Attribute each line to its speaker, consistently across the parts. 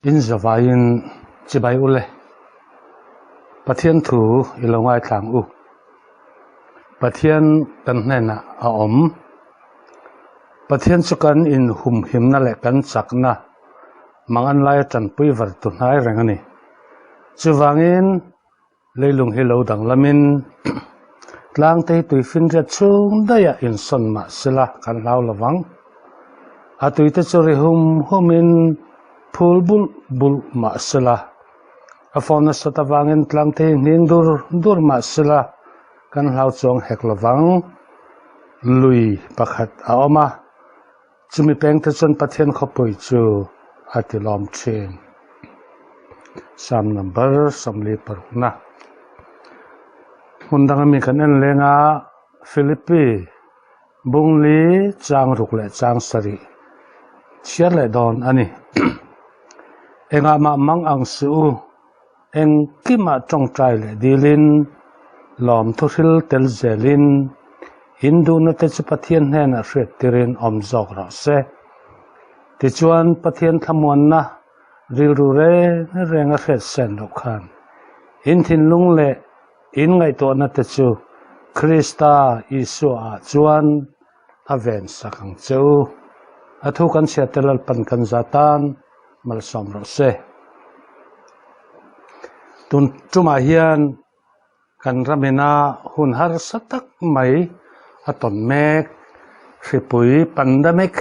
Speaker 1: in zavain chibai ule Pathian thu ilongai thang u Pathian kan hena a om Pathian chukan in hum himna le kan chakna mangan lai tan pui var tu hnai rengani chu vangin leilung hilo dang lamin tlang te tui fin ra chung daya in son ma sila kan lau lawang atui te chori humin phul bul ma sila afona sota vangin tlang te ning dur ma sila kan lau chong hek lawang lui pakhat a oma chumi peng te chon Pathian khopui chu atilom chin sam number samli paruna hundang mi kan en lenga Philippi bungli chang rukle chang sari chiah le don ani enga ma mang ang su eng kima tong trai le dilin lom thuhil tel zelin hindu na te chu Pathian hen a turin om jok ra se ti chuan Pathian thamuan na ril ru re renga hret sen lo khan in thin lung le in ngai to na te chu Krista Isu a chuan aven sakang cheu athu kan sia telal pan kan zatan mal som ro se tun tuma hian kan ramena hun har satak mai aton mek hripui pandemic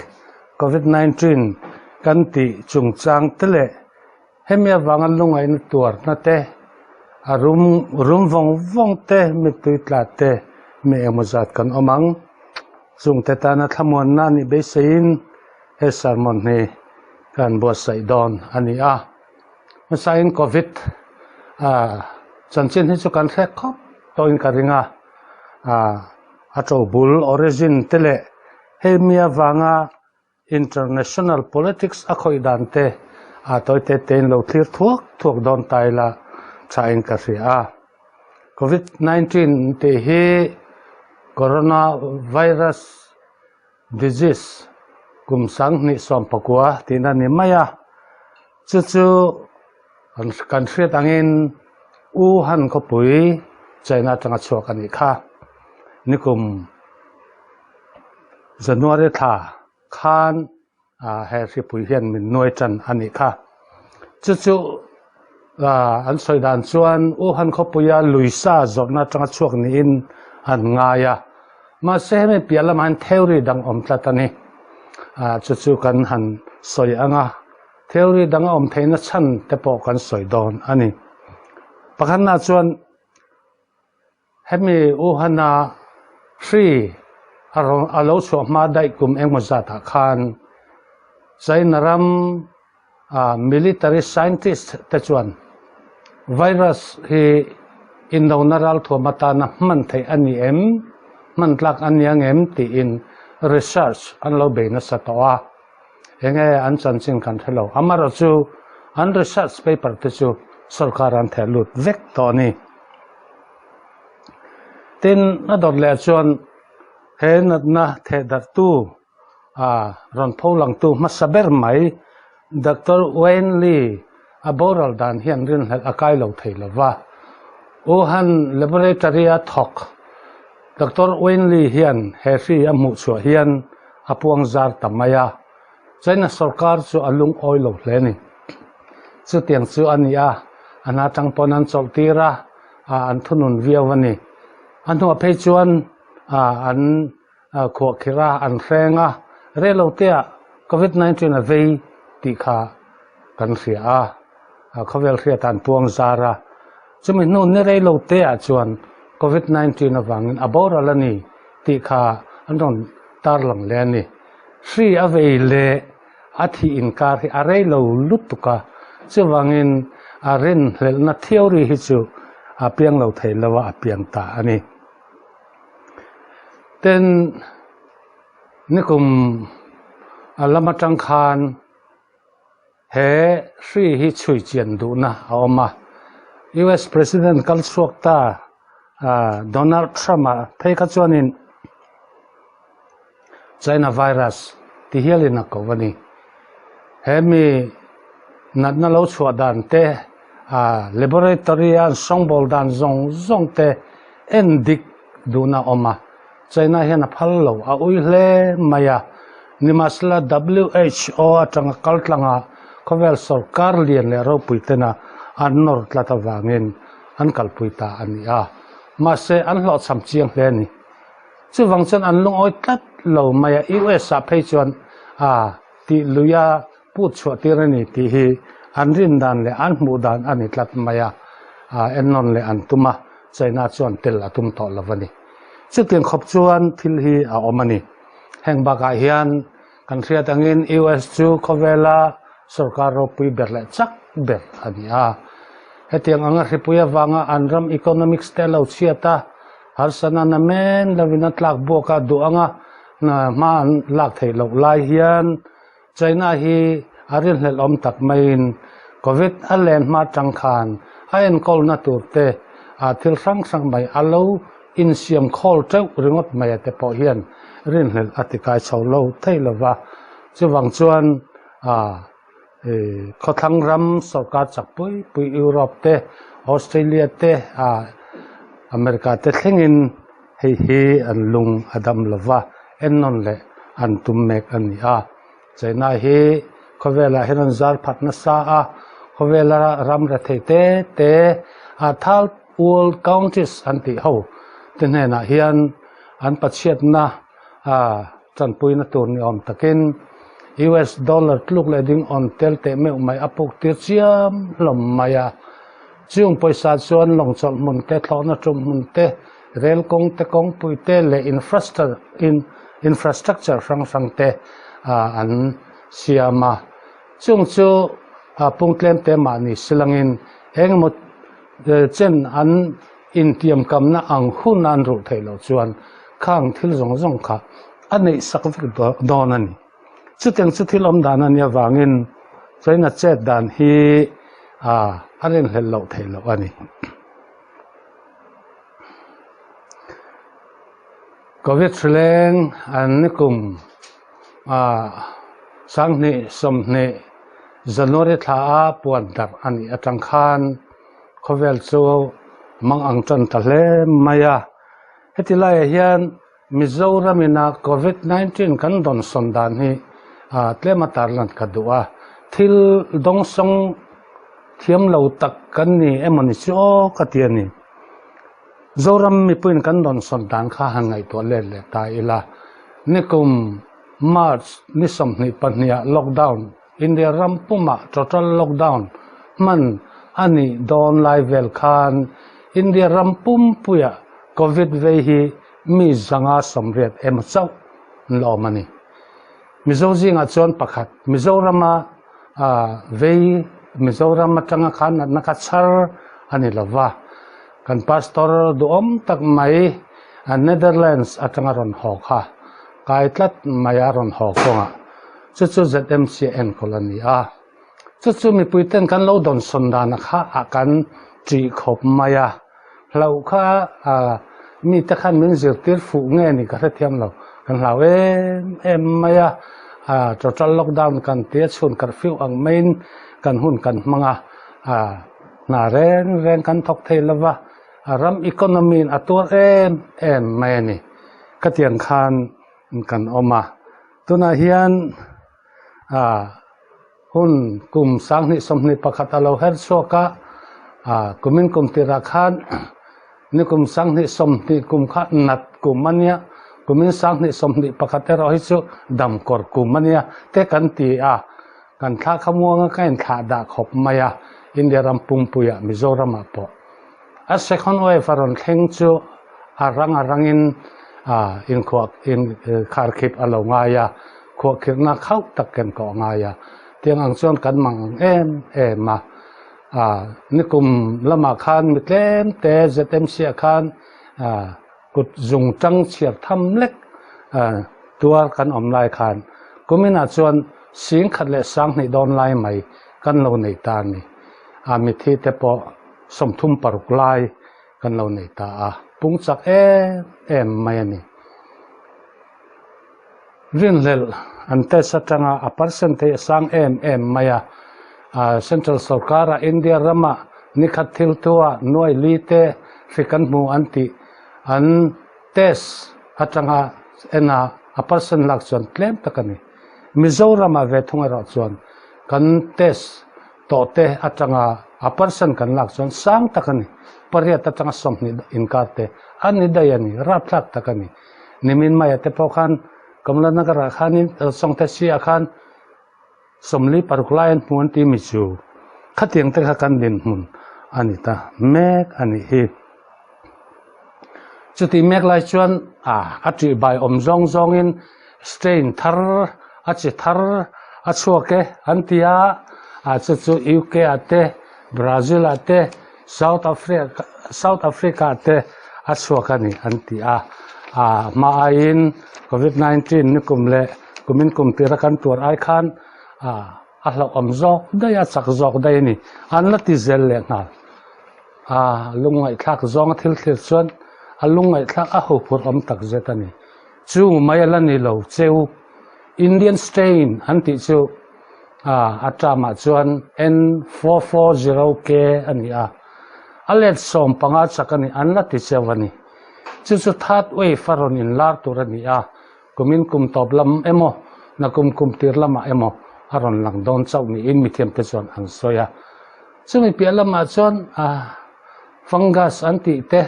Speaker 1: COVID-19 kan ti chung chang tele hemia wangan lungai na tuar na te rum vong te mi tuitla te me emozat kan omang chung te ta na thamuan na ni be sein he sermon ni kan bo sai don ani a masain covid chanchin hi chu kan thek khop toin karinga atobul origin tele hemia wanga international politics a khoi dan te toy te ten lo thlir thuak don tai la chain ka ria COVID-19 te hi coronavirus disease kum sang ni som pakwa tina ni maya chu kan hriat angin Wuhan ko pui China tanga chuak ani kha nikum January tha khan he ri pui hian min noi chan ani kha chu an soi dan chuan Wuhan ko puya luisa zona tanga chuak ni in an ngaya ma se me piala man theory dang om tlatani chu kan han soi anga theory dang om theina chan te po kan soi don ani pakhan na chuan hemi Wuhana free alo chu ma dai kum engmaza ta khan China ram military scientist te chuan virus hi indonaral thomata na man thei ani man tlak aniang ti in research an lo be na satawa enge an chanchin kan thelo amaro chu an research paper te chu sarkar an thelut vek to ni tin na dor le chuan he na the dar tu ron pholang tu masaber mai Dr. Wayne Lee aboral dan hian rin hel akai lo thei lova Wuhan laboratory a thok Dr. Wayne Lee hian he ri amu chu hian apuang zar tamaya China sarkar chu alung oil lo hleni chu tiang chu ania ana tang ponan choltira an thunun viawani an ho pe chuan an kho khira an hrenga relo tia COVID-19 a vei ti kha kan ria khavel ria tan puang zara chumi nu ne relo tia chuan COVID-19 a wangin abora lani ti kha anon tar lang le ni free away le athi in kar hi arei lo lutuka chuwangin arin hlel na theory hi chu apiang lo thei lawa apiang ta ani ten nikum alama tang khan he free hi chui chian du na awma US president kal suak ta Donald Trump thei ka chuanin China virus ti hialina ko wani hemi nat na lo chua dan te laboratory an songbol dan zawng te endik duna oma China hian a phal lo a ui hle maya nimasla WHO atanga kaltlanga khovel sarkar lian le ro puitena an nor tlata vangin an kalpuita ania ma se an lo cham chiang hle ni chu wangchan an lung oi tlat lo maya US a phei chuan ti luya pu chwa tirani ti hi an rin dan le an mu dan ani tlat maya en non le an tuma China chuan tel atum to lovani chu tiang khop chuan thil hi a omani heng baka hian kan hriat angin US chu khovela sarkar ro pui berle chak ber ania hetiang anga hripuya wanga anram economics te lo chiata harsatna na men lavina tlak boka du anga na man lak thei lo lai hian China hi aril hlel om tak main covid alen ma tangkhan ain kol na turte thil sang mai alo in siam khol treu ringot mai te po hian rin hlel atikai cholo thei lova chuwang chuan khothang ram sarkar chakpui pui Europe te Australia te America te thlengin hi an lung adam lova ennon le an tummek ania China hi khovela hian zar phatna sa khovela ram ra thei te thal world counties anti ho tenena hian an pachiat na chanpui na tur ni om takin US dollar tluk le ding on tel te me mai apuk tir chiam lom maya chung paisa chuan long chol mun te thlona tum mun te rel kong te kong pui te le infrastructure sang te an siama chung chu pungtlem te mani silangin engmot chen an in tiam kamna ang hun an ru thailo chuan khang thil zong kha anei sakvik donani chuteng chuthil om danania wangin China chet dan hi aren hello thailo ani covid thleng an nikum sangni somni January tha puan dar ani atang khan khovel chu mang ang chan ta hle maya hetilai hian Mizoram ina COVID-19 kan don sondan hi tlema tarlan kadua thil dong song thiam lo tak kan ni emoni chu katiani zoram mi puin kan don sondan kha hangai to le ta ila nikum March ni somni pania lockdown India rampuma total lockdown man ani don live khan India rampum puya covid ve hi mi zanga somriat em chau lo mani mizoji nga chon pakhat mizorama mizorama tanga khan na ka char ani lova kan pastor du om tak mai Netherlands atanga ron hokha kaitlat maya ron hokonga chu ZMCN kolonia chu mi puiten kan lo don sondana kha akan tri khop maya lau kha mi ta khan min zirtir fu nge ni ka thiam lo kan lau em maya total lockdown kan te chun curfew ang main kan hun kan manga na ren kan thok thei lova ram economy atur em mai ni ka tiang khan kan oma tuna hian hun kum sangni somni pakhat alo her soka kumin kum tira khan nikum sangni somni kum kha nat kumania kumin sangni somni pakhat ero hi chu damkor kumania te kan ti kan tha khamuanga kain tha da khop maya India rampum puya Mizoram apo a second wave aron theng chu arangin in kharkhip alo ngaya khokirna khau takken ko ngaya tiang ang chon kan mang em ma nikum lama khan mitlem te ZMC khan kut zung chang chiar tham lek tuar kan omlai khan kumina chon sing khat le sang ni don lai mai kan lo nei ta ni mi thi te po somthum paruk lai kan lo nei ta pungchak em mai ni rin lel ante satanga a percentage sang em maya central sarkara India rama nikhat thil tua noi li te fikan mu anti an test atanga ena a person lak chuan claim takani Mizoram a ve thunga ra chuan kan test to te atanga a person kan lak chuan sang takani pariat atanga somni inkarte ani dayani ratlak takani nimin maya te pokhan kamla nagara khanin songte si akhan somli paruklayan muanti michu khatiang te khan din mun anita mek ani hi chuti mek lai chuan atri bai zawng zawng in strain thar achi thar achuake antia chu UK ate Brazil ate South Africa ate achuakani antia maain COVID-19 nikumle kumin tirakan tur ai khan ahlo omzok daya chak zok dai ni anla ti zel le na lungai thak zong thil chuan alungai thak a ho phur om tak zetani chu mayalani lo cheu Indian strain anti chu atama chuan N440K ani alet som panga chakani anla ti chewani chu that way faron in lar turani kumin toplam emo na kum tirlama emo aron lang don chau ni in mithiam te chuan ang soya chumi pialama chuan fungus anti te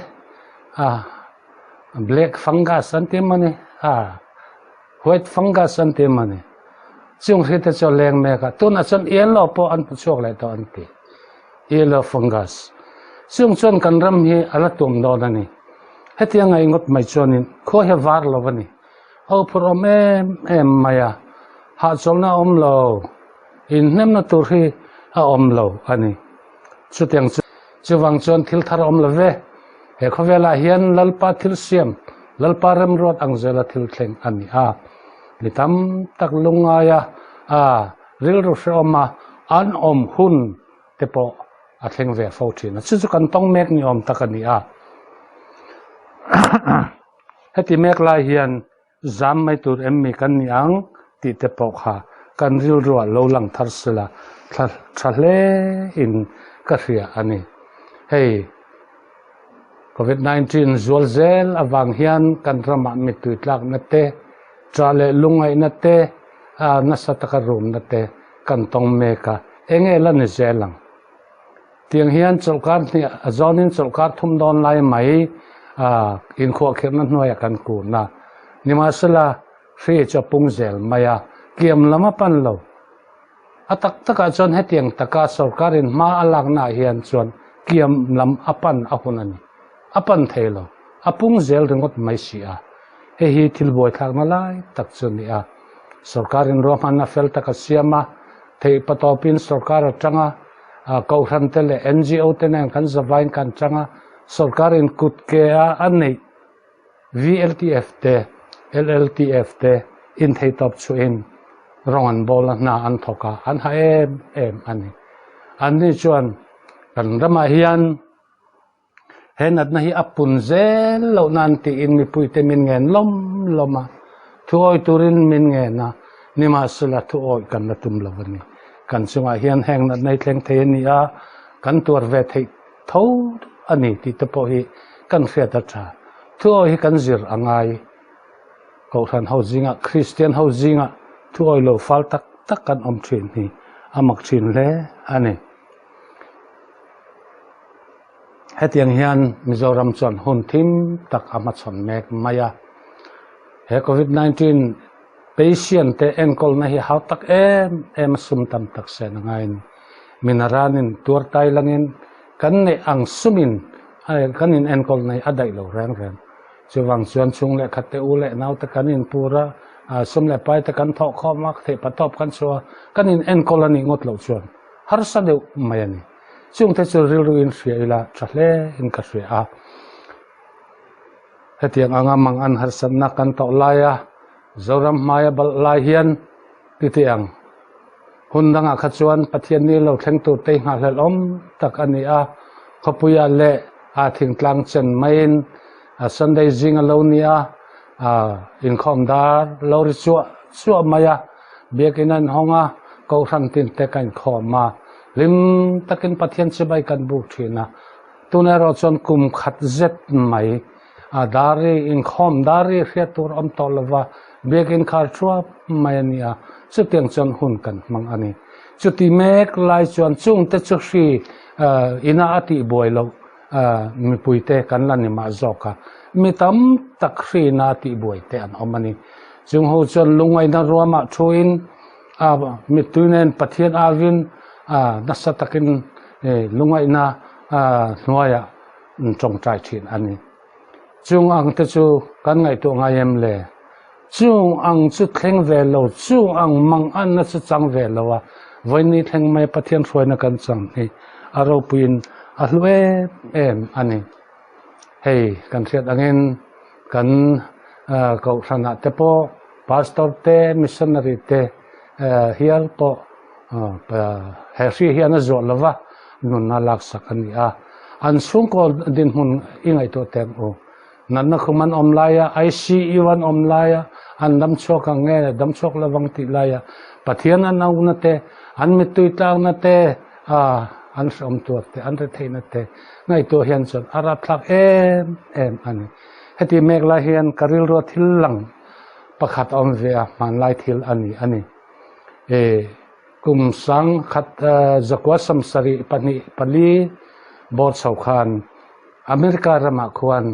Speaker 1: black fungus anti mane white fungus anti mane chung hita cho leng meka tuna chuan yellow po an puchok lai to anti yellow fungus chung chuan kan ram hi ala tum do nani hetianga ingot mai chuanin kho he var lovani ho phurom em maya ha cholna omlo in nemna tur hi a omlo ani chutiang chuwang chuan thil thar omlo ve he khowela hian lalpa thil siam lalpa rem rot angzela thil thleng ani litam tak lungaya ril ru oma an om hun tepo a thleng ve fo thina chu kan tong mek ni om takani heti mek lai hian zam mai tur emmi kan ni ang ti te pok ha kan ril ruwa lo lang thar sila thle in ka hria ani hei COVID-19 zual zel awang hian kan rama mi tuitlak na te trale lungai na te nasa taka room na te kan tong meka enge la ni zelang tiang hian chulkar ni azonin chulkar thum don lai mai in kho khirna hnoya kan ku na nimasala free cho pungzel maya kiam lama pan lo atak taka chon hetiang taka sarkarin ma alak na hian chon kiam lam apan ahunani apan thelo apungzel ringot mai sia he hi thilboi thak na lai tak chuni sarkarin roman na fel taka siama thei patopin sarkar atanga kauran tele NGO tenen kan zawain kan changa sarkarin kutke anei VLTF te LLTF te in thei top chu in rongan bola na an thoka an ha em ani chuan kan rama hian henat na hi apun zel lo nan ti in mi puite min ngen loma thuoi turin min ngena nima sula thuoi kan la tum lovani kan chunga hian heng na nei thleng the ni kan tur ve thei tho ani ti te po hi kan hriata tha thuoi hi kan zir angai kauran hausinga Christian hausinga thuoi lo fal tak kan om thin ni amak thin le ani hetiang hian Mizoram chuan hun thim tak ama chon mek maya he COVID-19 patient te enkol na hi hau tak em sum tam tak se na ngai minaranin tur tai langin kan ne ang sumin kanin enkol nei adai lo reng chuwang chuan chung le khatte u le nau ta kanin pura sum le pai ta kan tho khomak the patop kan chua kanin enkol ani ngot lo chuan harsa de mayani chung te chu ril in hriaila thle in ka hria hetiang anga mang an harsatna kan to laya zoram maya bal lai hian titiang hundanga khachuan pathian ni lo thleng tu te nga hlom tak ani khapuya le thingtlang chen main Sunday zinga lo nia in khom dar lo ri chu maya bekinan honga ko ran tin te kan khoma lim takin Pathian chibai kan bu thina tunero chon kum khat zet mai dari in khom dari hriatur om tolova begin khar thua mai ania chutiang chon hun kan mang ani chuti mek lai chon chung te chu hri ina ati boilo mi puite kan lan ni ma zoka mi tam tak hri na ti boite an omani chung ho chon lungai na ruama thuin mi tuinen Pathian avin nasa takin lungai na nuaya trong trai thin ani chung ang te chu kan ngai tu ngayem le chung ang chu thleng ve lo chung ang mang an na chu chang ve lo wa voini thleng mai Pathian hruaina kan chang ni aro puin a hlue em ani hei kan thiat angin kan ko thana te po pastor te missionary te hial po hersi hian a zo lova nun na lak sakani an sung ko din hun ingai to tem o nanna khuman omlaya ICU an omlaya an dam chok nge dam chok lawang ti laya Pathian an nauna te an mitui tang na te an som tur te an re theina te ngai to hian chon ara thlak em ani heti mek la hian karil ro thil lang pakhat om ve man lai thil ani kum sang khat zakwa samsari pani pali bot saukhan America rama khuan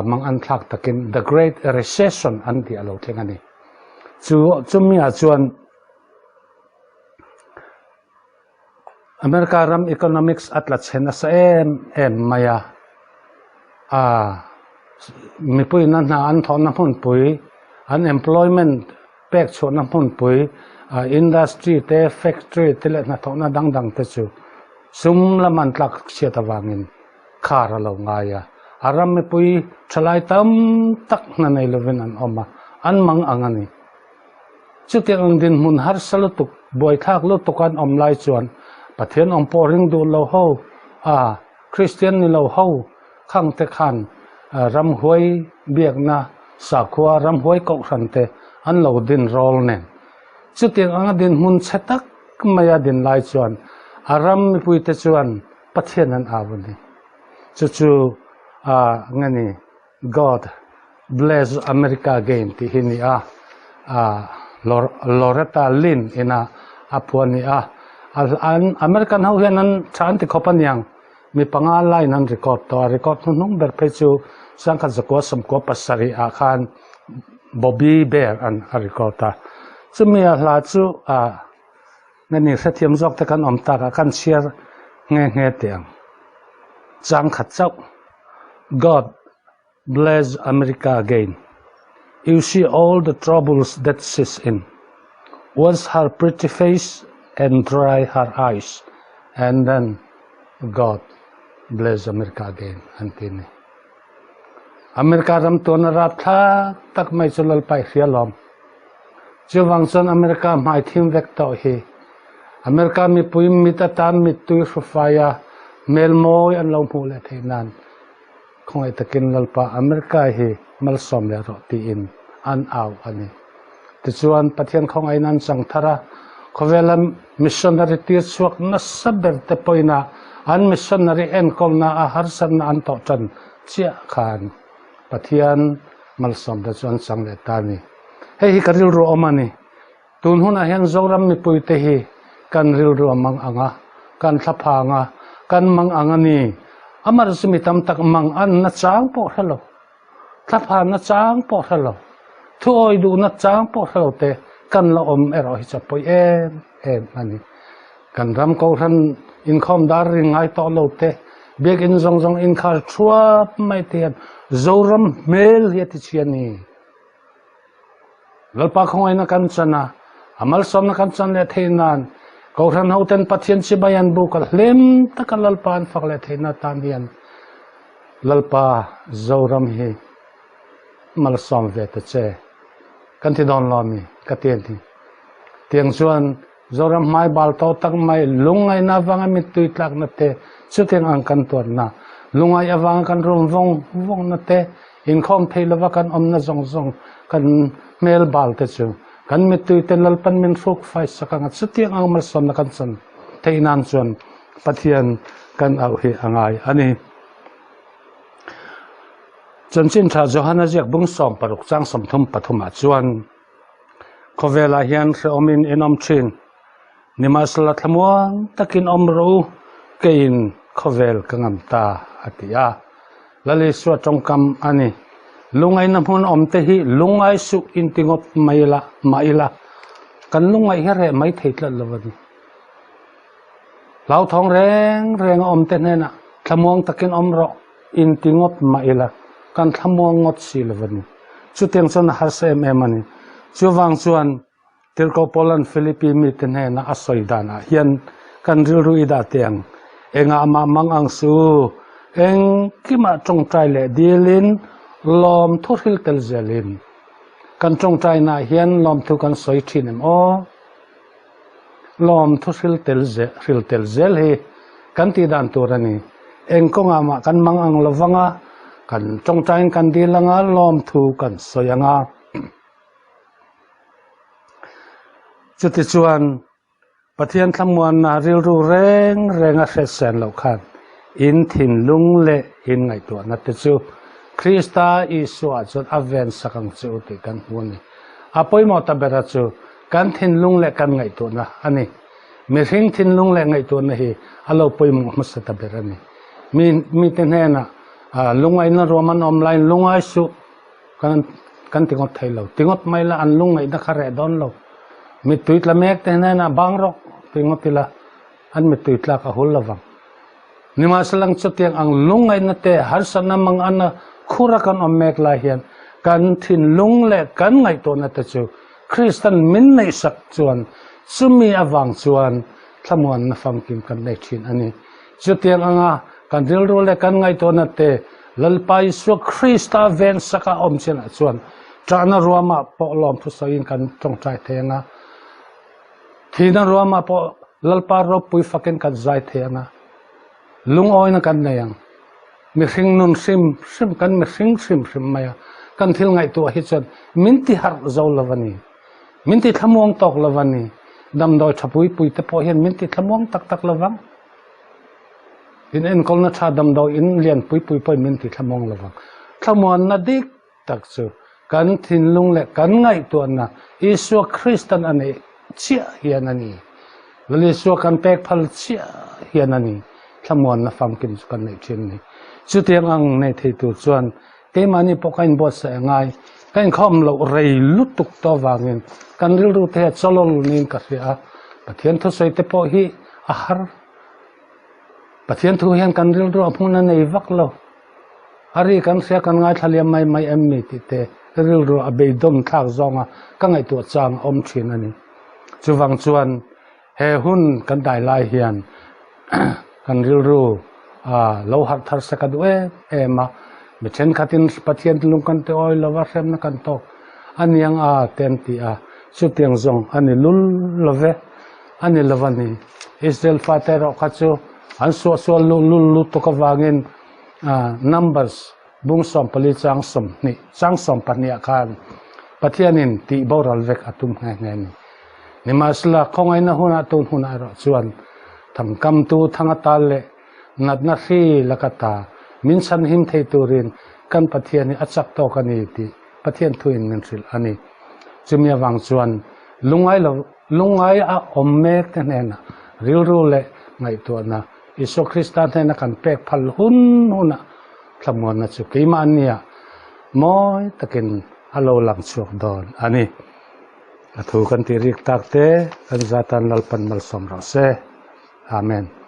Speaker 1: mang an thlak takin the great recession an ti alo thengani chu mi a chuan America ram economics atla chena sa em maya mi pui na an thon na phun pui unemployment pek chho na phun pui industry te factory te le na thona dang te chu sum la man tlak chiata wangin khara lo ngaya aram me pui thalai tam tak na nei lovin an oma an mang angani chuti ang din mun har salutuk boi thak lu tukan omlai chuan Pathian om poring du lo ho Christian ni lo ho khang te khan ram huai biak na sakwa ram huai ko khante an lo din rol nen chuti ang din mun chetak maya din lai chuan aram mi pui te chuan Pathian an avani chu ngani God bless America again ti hini Loretta Lynn ina apuani an American ho hian an than ti khopan yang mi panga line an record nung ber pe chu sangkhat zakwa samko pasari khan Bobby Bear an record ta chumi hla chu ngani hriatthiam jok te kan om ta kan share nge tiang chang khat chau God bless America again. You see all the troubles that she's in. Wash her pretty face and dry her eyes. And then God bless America again. Antini. America ram tuan rap tak mai chulal pai hriatthiamna. Chiwangchon America mai thim vek to hi. America mi puim mi ta tan mi tui rufaya melmoi an lo mu le theinan. Không ai takin lalpa America hi malsom le ro ti in an aw ani ti chuan Pathian không ai nan chang thara khawllam missionary ti chuak na saber te poina an missionary en kom na harsatna an to chan chiah khan Pathian malsom da chuan chang le tani hei hi karil ro omani tun huna hian zoram mi pui te hi kan ril ro mang anga kan thlapanga kan mang angani amar sumi tam tak mang an na chang po hello thapha na chang po hello thoi du na chang po hello te kan la om ero hi chapoi em ani kan ram ko ran in khom dar ring ai to lo te bek in zong in khar thua mai te zoram mel hi ti chiani lalpa khong ai na kan chana amal som na kan chan le theinan ko ran ho ten Pathian si bayan bu kal lem takal lalpan fakle theina tan hian lalpa zoram hi mal som ve te che kan ti don lo mi ka tian ti tiang chuan zoram mai bal to tak mai lungai na wanga mi tui tlak na te chuteng ang kan tor na lungai awang kan rom vong na te in khom theilawa kan om na zong kan mel bal te chu kan mi tui ten lalpan min fuk fai sakanga chutiang ang mal som na kan chan thei nan chuan Pathian kan au hi angai ani chon chin tha Johanna jek bung som paruk chang som thum pathuma chuan khovela hian omin enom thin nimasla thamuang takin omro kein khovel kangam ta atia lali suat tongkam ani lungai na hun omte hi lungai su intingop maila kan lungai here mai theitla lovani lau thong reng omte nena thamuang takin omro intingop maila kan thamuang ngot si lovani chu teng chon harsatna mani chu wang chuan tilko Poland Philippines mi ten na asoi danah hian kan rilru ida teng enga ma mangang su eng kima tong trai le dilin lom thuril tel zelin kan tong trai na hian lom thu kan soi thinem o lom thuril tel zel he kan ti dan turani eng konga ma kan mangang lovanga kan tong trai kan dilanga lom thu kan soyanga chuti chuan Pathian thamuan na rilru reng a hretsen lo khan in thin lung le in ngai tu na te chu Krista Isua chut aven sakang chu ti kan huni apoi mo ta bera chu kan thin lung le kan ngai tu na ani mi ring thin lung le ngai tu na hi alo poi mo masa ta bera ni mi ten na lungai na roman online lungai su kan tingot thailo tingot mai la an lungai da khare don lo mi tuit la mek te na bangrok tingotila an mi tuit la ka hol lawang nima salang chutiang ang lungai na te harsatna mang ana khura kan omek la hian kan thin lung le kan ngai to na te chu Christian min nei sak chuan sumi awang chuan thamuan na famkim kan nei thin ani chutiang anga kan rilru le kan ngai to na te lalpai su Krista ven saka om chen chuan trana ruama polom thu soin kan tong trai thenga thina ruama po lalpa ro pui faken kan zai thena lung oi na kan nayang mi hring nun sim kan mi hring sim maya kan thil ngai tu hi chan minti har zo lawani minti thamuang tok lawani dam doi thapui pui te po hian minti thamuang tak lawang in kolna tha dam doi in lian pui minti thamuang lawang thamuan na dik tak chu kan thin lung le kan ngai tu na Isu Kristan ane chiah hian ani lali su kan pek phal chiah hian ani thamuan na famkin kan nei thin ni chu tiang ang nei thei tu chuan ke mani pokain bot sa ngai kan khom lo rei lutuk to vangin kan rilru te cholol nin ka ria Pathian thu soi te po hi ahar Pathian thu hian kan rilru apuna nei vak lo ari kan sia kan ngai thaliam mai emmi ti te rilru abeidom thak zonga ka ngai tu chang om thin ani chuwang chuan he hun kan dai lai hian kan rilru lo har thar sakadu ema mi chen khatin Pathian lung kan te oi lova sem na kan to aniang tem ti chu tiang zong ani lul love ani lovani Israel fatero khachu an so lul to ka wangin numbers bung som pali chang som pania khan Pathianin ti boral vek atum ngen nimasla khongai na huna tun huna ro chuan thamkam tu thangatal le natna hri lakata minsan him thei turin kan Pathian ni achak to kani ti Pathian thuin ngen thil ani chumya wang chuan lungai a ommek te nena rilru le ngai to na Isu Kristan te na kan pek phal huna thamuan na chu keima ania moi takin alo lang chuak don ani thu kan ti rik tak te kan zatan lalpan mal som ra se amen